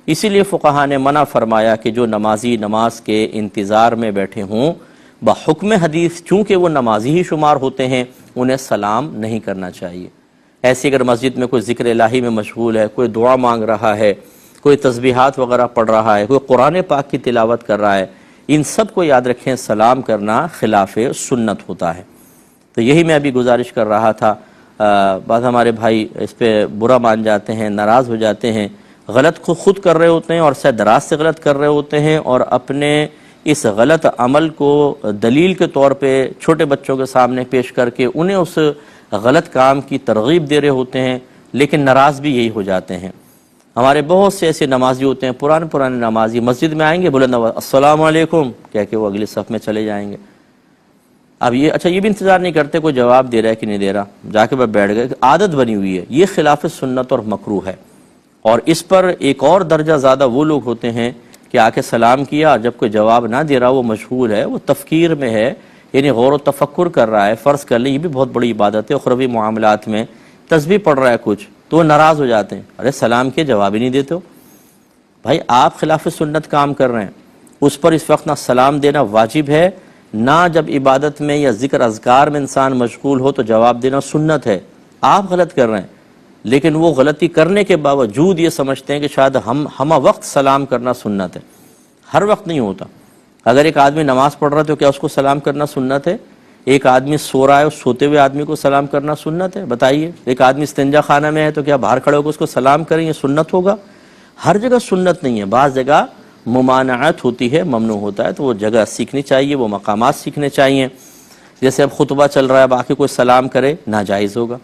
اسی لیے فقہا نے منع فرمایا کہ جو نمازی نماز کے انتظار میں بیٹھے ہوں بحکم حدیث چونکہ وہ نمازی ہی شمار ہوتے ہیں انہیں سلام نہیں کرنا چاہیے۔ ایسی اگر مسجد میں کوئی ذکر الہی میں مشغول ہے، کوئی دعا مانگ رہا ہے، کوئی تسبیحات وغیرہ پڑھ رہا ہے، کوئی قرآن پاک کی تلاوت کر رہا ہے، ان سب کو یاد رکھیں سلام کرنا خلاف سنت ہوتا ہے۔ تو یہی میں ابھی گزارش کر رہا تھا، بعض ہمارے بھائی اس پہ برا مان جاتے ہیں، ناراض ہو جاتے ہیں، غلط خود کر رہے ہوتے ہیں اور سہ دراز سے غلط کر رہے ہوتے ہیں، اور اپنے اس غلط عمل کو دلیل کے طور پہ چھوٹے بچوں کے سامنے پیش کر کے انہیں اس غلط کام کی ترغیب دے رہے ہوتے ہیں، لیکن ناراض بھی یہی ہو جاتے ہیں۔ ہمارے بہت سے ایسے نمازی ہوتے ہیں، پرانے نمازی مسجد میں آئیں گے بلند آواز السلام علیکم کہہ کے وہ اگلی صف میں چلے جائیں گے۔ اب یہ بھی انتظار نہیں کرتے کوئی جواب دے رہا ہے کہ نہیں دے رہا، جا کے بس بیٹھ گئے، عادت بنی ہوئی ہے۔ یہ خلاف سنت اور مکروہ ہے، اور اس پر ایک اور درجہ زیادہ وہ لوگ ہوتے ہیں کہ آ کے سلام کیا، جب کوئی جواب نہ دے رہا وہ مشغول ہے، وہ تفکیر میں ہے، یعنی غور و تفکر کر رہا ہے۔ فرض کر لیں یہ بھی بہت بڑی عبادت ہے، اخروی معاملات میں تسبیح پڑھ رہا ہے کچھ، تو وہ ناراض ہو جاتے ہیں، ارے سلام کے جواب ہی نہیں دیتے ہو۔ بھائی آپ خلاف سنت کام کر رہے ہیں، اس پر اس وقت نہ سلام دینا واجب ہے، نہ جب عبادت میں یا ذکر اذکار میں انسان مشغول ہو تو جواب دینا سنت ہے۔ آپ غلط کر رہے ہیں، لیکن وہ غلطی کرنے کے باوجود یہ سمجھتے ہیں کہ شاید ہم وقت سلام کرنا سنت ہے۔ ہر وقت نہیں ہوتا۔ اگر ایک آدمی نماز پڑھ رہا ہے تو کیا اس کو سلام کرنا سنت ہے؟ ایک آدمی سو رہا ہے، اس سوتے ہوئے آدمی کو سلام کرنا سنت ہے؟ بتائیے۔ ایک آدمی استنجا خانہ میں ہے تو کیا باہر کھڑے ہو کے اس کو سلام کریں، یہ سنت ہوگا؟ ہر جگہ سنت نہیں ہے، بعض جگہ ممانعت ہوتی ہے، ممنوع ہوتا ہے، تو وہ جگہ سیکھنی چاہیے، وہ مقامات سیکھنے چاہیے۔ جیسے اب خطبہ چل رہا ہے، باقی کوئی سلام کرے ناجائز ہوگا۔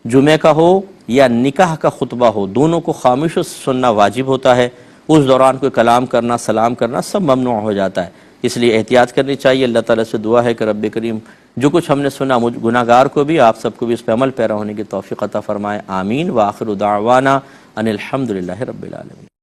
جمعہ کا ہو یا نکاح کا خطبہ ہو، دونوں کو خاموش سننا واجب ہوتا ہے۔ اس دوران کوئی کلام کرنا، سلام کرنا سب ممنوع ہو جاتا ہے، اس لیے احتیاط کرنی چاہیے۔ اللہ تعالیٰ سے دعا ہے کہ رب کریم جو کچھ ہم نے سنا گناہگار کو بھی، آپ سب کو بھی اس پہ عمل پیرا ہونے کی توفیق عطا فرمائے، آمین۔ وآخر دعوانا ان الحمدللہ رب العالمین۔